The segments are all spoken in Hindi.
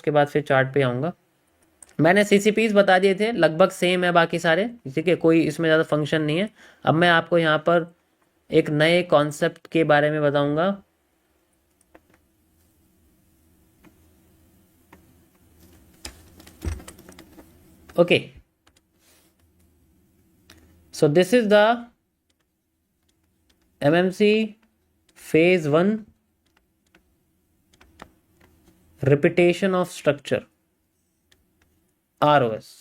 उसके बाद फिर चार्ट पे आऊँगा। मैंने सीसीपीज बता दिए थे, लगभग सेम है बाकी सारे, ठीक है, कोई इसमें ज़्यादा फंक्शन नहीं है। अब मैं आपको यहाँ पर एक नए कॉन्सेप्ट के बारे में बताऊंगा। Okay, so this is the MMC phase 1 repetition of structure, ROS।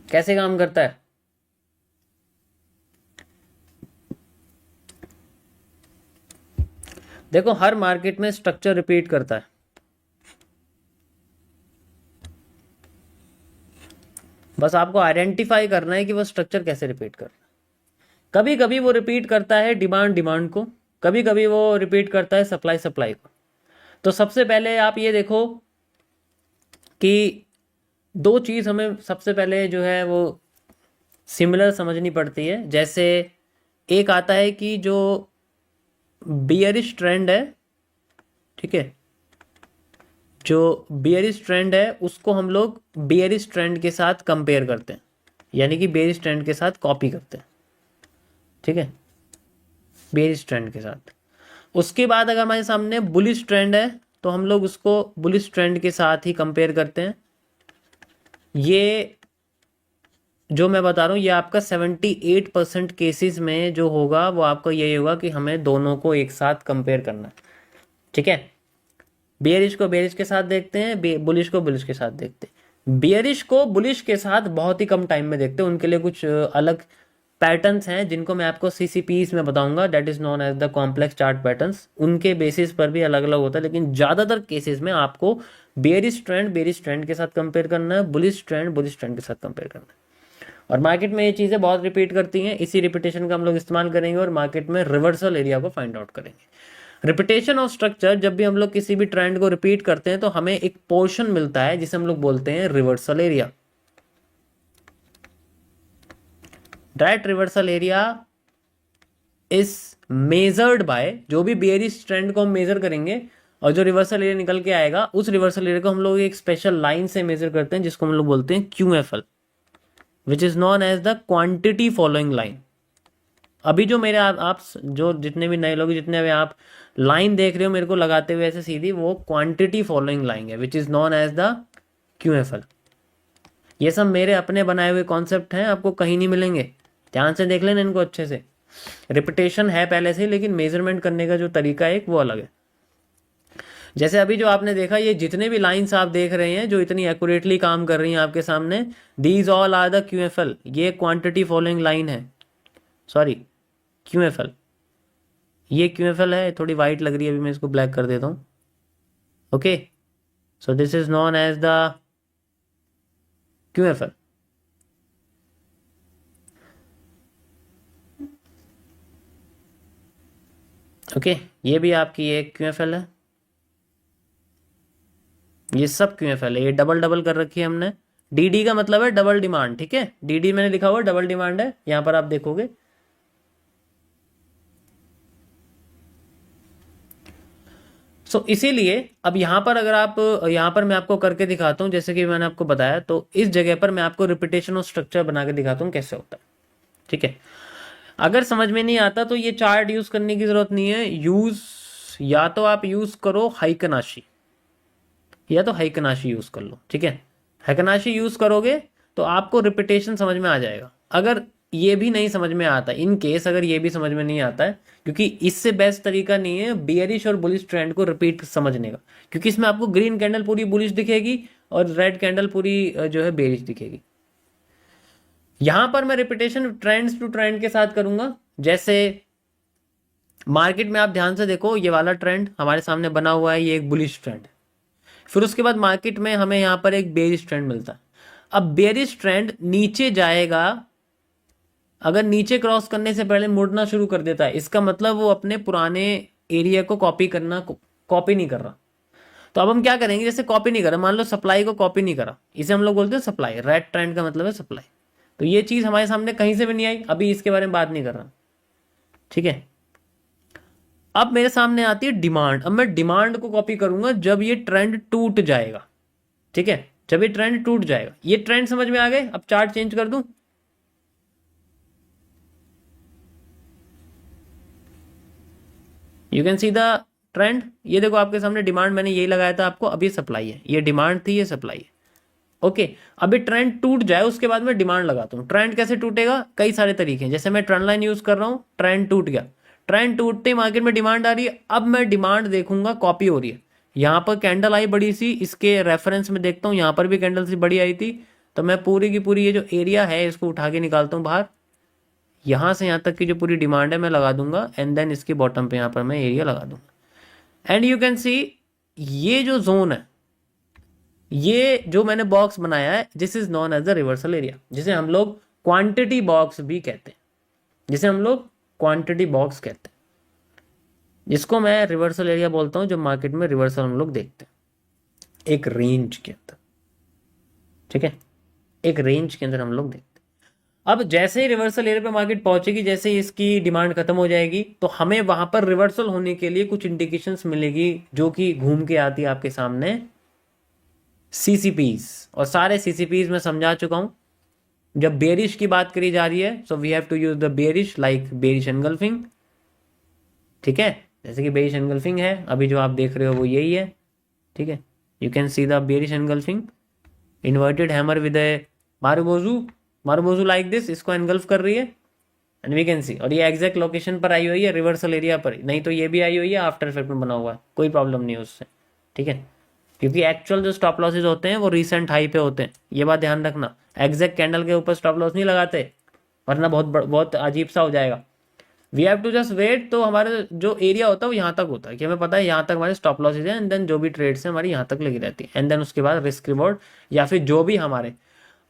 कैसे काम करता है? देखो, हर मार्केट में स्ट्रक्चर रिपीट करता है, बस आपको आइडेंटिफाई करना है कि वो स्ट्रक्चर कैसे रिपीट कर रहा है। कभी कभी वो रिपीट करता है डिमांड को, कभी कभी वो रिपीट करता है सप्लाई को। तो सबसे पहले आप ये देखो कि दो चीज़ हमें सबसे पहले जो है वो सिमिलर समझनी पड़ती है। जैसे एक आता है कि जो बियरिश ट्रेंड है, ठीक है, जो बियरिश ट्रेंड है उसको हम लोग बियरिश ट्रेंड के साथ कंपेयर करते हैं, यानी कि बियरिश ट्रेंड के साथ कॉपी करते हैं, ठीक है, बियरिश ट्रेंड के साथ। उसके बाद अगर हमारे सामने बुलिश ट्रेंड है तो हम लोग उसको बुलिश ट्रेंड के साथ ही कंपेयर करते हैं। ये जो मैं बता रहा हूँ ये आपका 78% केसेस में जो होगा वो आपका यही होगा कि हमें दोनों को एक साथ कंपेयर करना है, ठीक है। बियरिश को बेरिश के साथ देखते हैं, बुलिश को बुलिश के साथ देखते हैं। बियरिश को बुलिश के साथ बहुत ही कम टाइम में देखते हैं, उनके लिए कुछ अलग पैटर्न्स हैं जिनको मैं आपको सीसीपीस में बताऊंगा, that is known as the complex chart patterns. उनके बेसिस पर भी अलग अलग होता है, लेकिन ज़्यादातर केसेस में आपको बेरिश ट्रेंड के साथ कंपेयर करना है, बुलिश ट्रेंड के साथ कंपेयर करना है। और मार्केट में ये चीज़ें बहुत रिपीट करती हैं, इसी रिपीटेशन का हम लोग इस्तेमाल करेंगे और मार्केट में रिवर्सल एरिया को फाइंड आउट करेंगे। रिपीटेशन ऑफ स्ट्रक्चर, जब भी हम लोग किसी भी ट्रेंड को रिपीट करते हैं तो हमें एक पोर्शन मिलता है जिसे हम लोग बोलते हैं reversal area. Direct reversal area is measured by, जो भी बेयरिश ट्रेंड को हम मेजर करेंगे और जो रिवर्सल एरिया निकल के आएगा उस रिवर्सल एरिया को हम लोग एक स्पेशल लाइन से मेजर करते हैं जिसको हम लोग बोलते हैं QFL, which is known as the quantity following line. अभी जो मेरे आप जो जितने भी नए लोग, जितने भी आप लाइन देख रहे हो मेरे को लगाते हुए ऐसे सीधी, वो क्वांटिटी फॉलोइंग लाइन है, which is known as the QFL। ये सब मेरे अपने बनाए हुए कॉन्सेप्ट हैं, आपको कहीं नहीं मिलेंगे, ध्यान से देख लेना इनको अच्छे से। रिपीटेशन है पहले से, लेकिन मेजरमेंट करने का जो तरीका है वो अलग है। जैसे अभी जो आपने देखा, ये जितने भी लाइंस आप देख रहे हैं जो इतनी एक्यूरेटली काम कर रही हैं आपके सामने, these all are the QFL। ये क्वांटिटी फॉलोइंग लाइन है, सॉरी QFL, ये QFL है। थोड़ी वाइट लग रही है, अभी मैं इसको ब्लैक कर देता हूँ। Okay, so this is known as the QFL। Okay, ये भी आपकी एक QFL है, ये सब QFL है। ये डबल डबल कर रखी है हमने, DD का मतलब है डबल डिमांड, ठीक है, DD मैंने लिखा हुआ डबल डिमांड है, यहां पर आप देखोगे। इसीलिए अब यहाँ पर अगर आप, यहाँ पर मैं आपको करके दिखाता हूँ, जैसे कि मैंने आपको बताया, तो इस जगह पर मैं आपको रिपीटेशन ऑफ स्ट्रक्चर बना के दिखाता हूँ कैसे होता है, ठीक है। अगर समझ में नहीं आता तो ये चार्ट यूज करने की जरूरत नहीं है, या तो आप यूज करो हाइकनाशी, या तो हाइकनाशी यूज कर लो, ठीक है। हाइकनाशी यूज करोगे तो आपको रिपीटेशन समझ में आ जाएगा। अगर ये भी नहीं समझ में आता, इन केस अगर ये भी समझ में नहीं आता है, क्योंकि इससे बेस्ट तरीका नहीं है बियरिश और बुलिश ट्रेंड को रिपीट समझने का, क्योंकि इसमें आपको ग्रीन कैंडल पूरी बुलिश दिखेगी और रेड कैंडल पूरी जो है बेरिश दिखेगी। यहां पर मैं रिपीटेशन ट्रेंड्स टू ट्रेंड के साथ करूंगा। जैसे मार्केट में आप ध्यान से देखो, ये वाला ट्रेंड हमारे सामने बना हुआ है, ये एक बुलिश ट्रेंड है। फिर उसके बाद मार्केट में हमें यहां पर एक बेरिश ट्रेंड मिलता है। अब बेरिश ट्रेंड नीचे जाएगा, अगर नीचे क्रॉस करने से पहले मुड़ना शुरू कर देता है, इसका मतलब वो अपने पुराने एरिया को कॉपी नहीं कर रहा। तो अब हम क्या करेंगे, जैसे कॉपी नहीं करा, मान लो सप्लाई को कॉपी नहीं करा, इसे हम लोग बोलते हैं सप्लाई। रेड ट्रेंड का मतलब है सप्लाई। तो ये चीज हमारे सामने कहीं से भी नहीं आई, अभी इसके बारे में बात नहीं कर रहा, ठीक है। अब मेरे सामने आती है डिमांड। अब मैं डिमांड को कॉपी करूंगा जब ये ट्रेंड टूट जाएगा, ठीक है, जब ये ट्रेंड टूट जाएगा। ये ट्रेंड समझ में आ गए? अब चार्ट चेंज कर दूं, you can see the trend. ये देखो आपके सामने डिमांड मैंने यही लगाया था आपको, अब ये सप्लाई है, ये डिमांड थी, ये सप्लाई है। ओके, अभी ट्रेंड टूट जाए उसके बाद मैं डिमांड लगाता हूँ। ट्रेंड कैसे टूटेगा? कई सारे तरीके हैं। जैसे मैं ट्रेंड लाइन यूज कर रहा हूँ, ट्रेंड टूट गया, ट्रेंड टूटते ही मार्केट में डिमांड आ रही है। अब मैं डिमांड देखूंगा कॉपी हो रही है। यहाँ पर कैंडल आई बड़ी सी, इसके रेफरेंस में देखता हूँ यहाँ पर भी कैंडल सी बड़ी आई थी। तो मैं पूरी की पूरी ये जो एरिया है इसको उठा के निकालता हूँ बाहर। यहाँ से यहाँ तक की जो पूरी डिमांड है मैं लगा दूंगा, एंड देन इसके बॉटम पे यहाँ पर मैं एरिया लगा दूंगा। एंड यू कैन सी ये जो जोन है, ये जो मैंने बॉक्स बनाया है, this is known as the reversal area, जिसे हम लोग क्वांटिटी बॉक्स भी कहते हैं, जिसे हम लोग क्वांटिटी बॉक्स कहते हैं, जिसको मैं रिवर्सल एरिया बोलता हूं। जो मार्केट में रिवर्सल हम लोग देखते हैं एक रेंज के अंदर, ठीक है, एक रेंज के अंदर हम लोग देखते हैं। अब जैसे ही रिवर्सल एरिया पे मार्केट पहुंचेगी, जैसे ही इसकी डिमांड खत्म हो जाएगी, तो हमें वहां पर रिवर्सल होने के लिए कुछ इंडिकेशंस मिलेगी, जो कि घूम के आती है आपके सामने सीसीपीज। और सारे सीसीपीज मैं समझा चुका हूं। जब बेरिश की बात करी जा रही है, so we have to use the bearish, like bearish engulfing, ठीक है। जैसे कि बेरिश एनगल्फिंग है, अभी जो आप देख रहे हो वो यही है, ठीक है। You can see the bearish engulfing, inverted hammer with a marubozu like this, इसको एनगल्फ कर रही है, एंड वी कैन सी। और ये एग्जैक्ट लोकेशन पर आई हुई है, रिवर्सल एरिया पर, नहीं तो ये भी आई हुई है आफ्टर इफेक्ट में बना हुआ है, कोई प्रॉब्लम नहीं है उससे, ठीक है। क्योंकि एक्चुअल जो स्टॉप लॉसेज होते हैं वो रीसेंट हाई पे होते हैं, ये बात ध्यान रखना। एग्जैक्ट कैंडल के ऊपर स्टॉप लॉस नहीं लगाते, वरना बहुत अजीब सा हो जाएगा। We have to just wait. तो हमारे जो एरिया होता है वो यहाँ तक होता है कि हमें पता है यहाँ तक हमारे स्टॉप लॉसेज है, एंड देन जो भी ट्रेड्स है हमारी यहाँ तक लगी रहती है, एंड देन उसके बाद रिस्क रिवॉर्ड या फिर जो भी हमारे।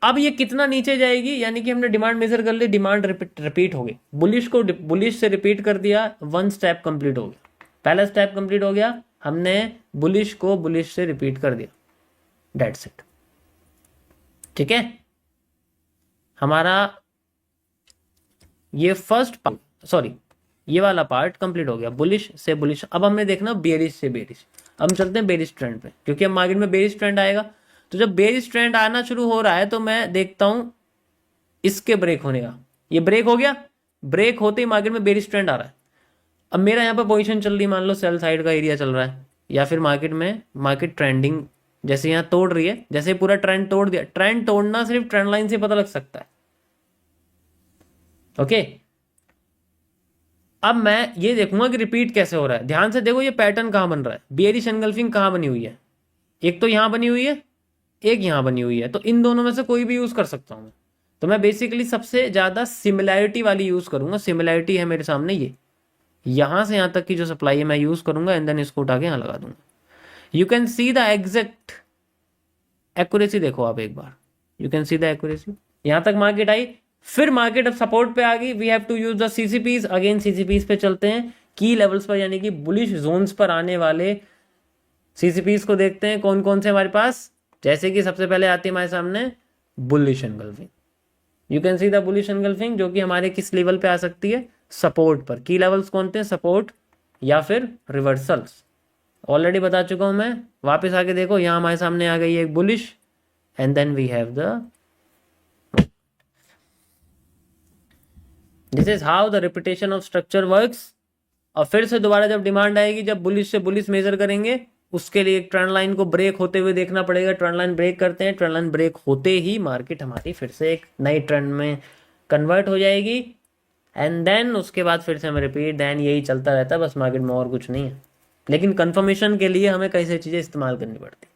अब ये कितना नीचे जाएगी, यानी कि हमने डिमांड मेजर कर ली, डिमांड रिपीट हो गई, बुलिश से रिपीट कर दिया, वन स्टेप कंप्लीट हो गया, पहला स्टेप कंप्लीट हो गया, हमने बुलिश को बुलिश से रिपीट कर दिया, दैट्स इट, ठीक है। हमारा ये फर्स्ट पार्ट, सॉरी ये वाला पार्ट कंप्लीट हो गया, बुलिश से बुलिश। अब हमें देखना बेरिश से बेरिश। अब हम चलते हैं बेरिश ट्रेंड पे, क्योंकि अब मार्केट में बेरिश ट्रेंड आएगा। तो जब बेरिश ट्रेंड आना शुरू हो रहा है, तो मैं देखता हूं इसके ब्रेक होने का। ये ब्रेक हो गया, ब्रेक होते ही मार्केट में बेरिश ट्रेंड आ रहा है। अब मेरा यहाँ पर पोजीशन चल रही है, मान लो सेल साइड का एरिया चल रहा है, या फिर मार्केट ट्रेंडिंग जैसे यहाँ तोड़ रही है, जैसे पूरा ट्रेंड तोड़ दिया। ट्रेंड तोड़ना सिर्फ ट्रेंड लाइन से पता लग सकता है, ओके। अब मैं ये देखूंगा कि रिपीट कैसे हो रहा है। ध्यान से देखो ये पैटर्न कहां बन रहा है, बेरिश एनगल्फिंग कहां बनी हुई है, एक तो यहां बनी हुई है, एक यहां बनी हुई है। तो इन दोनों में से कोई भी यूज कर सकता हूं मैं। तो मैं बेसिकली सबसे ज्यादा सिमिलैरिटी वाली यूज करूंगा। सिमिलैरिटी है मेरे सामने, ये यहां से यहां तक की जो सप्लाई है मैं यूज करूंगा, एंड देन इसको उठा के यहां लगा दूंगा। You can see the exact accuracy, देखो आप एक बार, you can see the accuracy. यहां तक मार्केट आई, फिर मार्केट अब सपोर्ट पे आ गई, we have to use the CCPs. Again CCPs पे चलते हैं, की लेवल्स पर, यानी कि बुलिश जोन्स पर आने वाले सीसीपीज को देखते हैं कौन कौन से हमारे पास। जैसे कि सबसे पहले आती है हमारे सामने bullish engulfing, you can see the bullish engulfing, जो कि हमारे किस लेवल पे आ सकती है, सपोर्ट पर। की लेवल्स कौन थे, सपोर्ट या फिर रिवर्सल्स, ऑलरेडी बता चुका हूं मैं। वापस आके देखो, यहां हमारे सामने आ गई एक bullish, and then we have the, this is how the repetition of structure works. और फिर से दोबारा जब डिमांड आएगी, जब बुलिश से बुलिश मेजर करेंगे, उसके लिए एक ट्रेंड लाइन को ब्रेक होते हुए देखना पड़ेगा। ट्रेंड लाइन ब्रेक करते हैं, ट्रेंड लाइन ब्रेक होते ही मार्केट हमारी फिर से एक नई ट्रेंड में कन्वर्ट हो जाएगी, एंड देन उसके बाद फिर से हमें रिपीट, देन यही चलता रहता है बस मार्केट में, और कुछ नहीं है। लेकिन कंफर्मेशन के लिए हमें कैसे चीजें इस्तेमाल करनी पड़ती,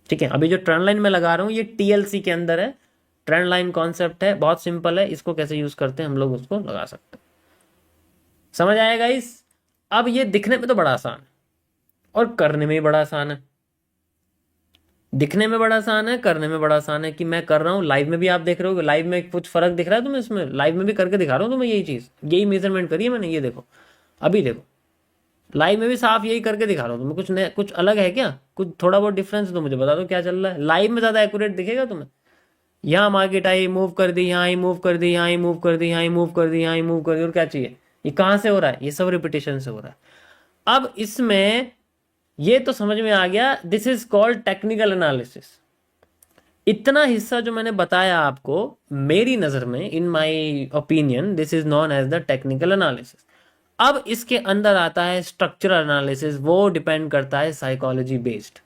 ठीक है। अभी जो ट्रेंड लाइन मैं लगा रहा हूँ ये टीएलसी के अंदर है। ट्रेंड लाइन कॉन्सेप्ट है, बहुत सिंपल है, इसको कैसे यूज करते हैं हम लोग उसको लगा सकते हैं। समझ आएगा इस। अब ये दिखने में तो बड़ा आसान है और करने में भी बड़ा आसान है। दिखने में बड़ा आसान है, करने में बड़ा आसान है कि मैं कर रहा हूँ। लाइव में भी आप देख रहे हो, लाइव में कुछ फर्क दिख रहा है तुम्हें इसमें? लाइव में भी करके दिखा रहा हूँ तुम्हें यही चीज़, यही मेजरमेंट करी है मैंने, ये देखो अभी देखो लाइव में भी साफ यही करके दिखा रहा हूँ तुम्हें। कुछ नया कुछ अलग है क्या? कुछ थोड़ा बहुत डिफरेंस है तो मुझे बता दो क्या चल रहा है। लाइव में ज़्यादा एक्यूरेट दिखेगा तुम्हें। यहाँ मार्केट आई, मूव कर दी, यहाँ ही मूव कर दी, यहाँ ही मूव कर दी, यहाँ ही मूव कर दी, यहाँ ही मूव कर दी, और क्या चाहिए? ये कहाँ से हो रहा है? ये सब रिपीटेशन से हो रहा है। अब इसमें ये तो समझ में आ गया, this is called technical analysis. इतना हिस्सा जो मैंने बताया आपको, मेरी नज़र में, in my opinion, this is known as the technical analysis. अब इसके अंदर आता है स्ट्रक्चरल एनालिसिस, वो डिपेंड करता है साइकोलॉजी बेस्ड।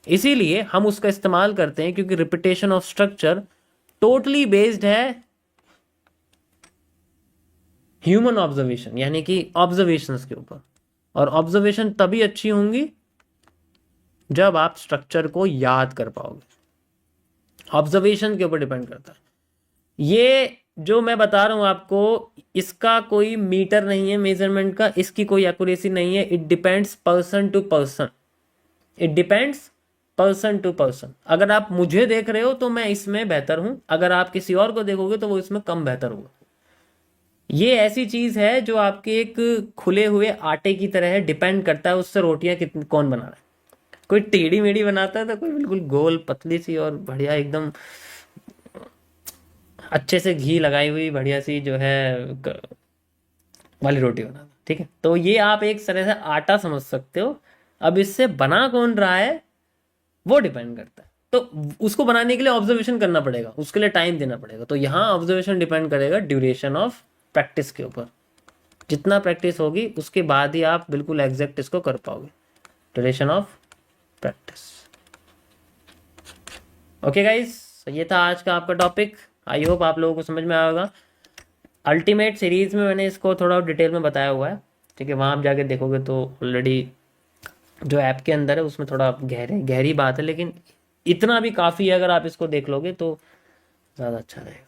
इसीलिए हम उसका इस्तेमाल करते हैं क्योंकि repetition of structure totally based है ह्यूमन ऑब्जर्वेशन, यानी कि ऑब्जर्वेशंस के ऊपर। और ऑब्जर्वेशन तभी अच्छी होंगी जब आप स्ट्रक्चर को याद कर पाओगे। ऑब्जर्वेशन के ऊपर डिपेंड करता है। ये जो मैं बता रहा हूं आपको, इसका कोई मीटर नहीं है मेजरमेंट का, इसकी कोई एक्यूरेसी नहीं है। It depends person to person, it depends person to person. अगर आप मुझे देख रहे हो तो मैं इसमें बेहतर हूं, अगर आप किसी और को देखोगे तो वो इसमें कम बेहतर होगा। ये ऐसी चीज है जो आपके एक खुले हुए आटे की तरह है, डिपेंड करता है उससे रोटियां कितनी कौन बना रहा है। कोई टेढ़ी मेढ़ी बनाता है तो कोई बिल्कुल गोल पतली सी और बढ़िया एकदम अच्छे से घी लगाई हुई बढ़िया सी जो है वाली रोटी बनाता है। ठीक है, तो ये आप एक तरह से आटा समझ सकते हो। अब इससे बना कौन रहा है वो डिपेंड करता है। तो उसको बनाने के लिए ऑब्जर्वेशन करना पड़ेगा, उसके लिए टाइम देना पड़ेगा। तो यहाँ ऑब्जर्वेशन डिपेंड करेगा ड्यूरेशन ऑफ प्रैक्टिस के ऊपर। जितना प्रैक्टिस होगी उसके बाद ही आप बिल्कुल एग्जैक्ट इसको कर पाओगे, duration of practice. Okay guys, ये था आज का आपका टॉपिक। आई होप आप लोगों को समझ में आया होगा। अल्टीमेट सीरीज में मैंने इसको थोड़ा डिटेल में बताया हुआ है, ठीक है, वहाँ आप जाके देखोगे तो ऑलरेडी जो ऐप के अंदर है उसमें थोड़ा गहरी बात है, लेकिन इतना भी काफ़ी है। अगर आप इसको देख लोगे तो ज़्यादा अच्छा रहेगा।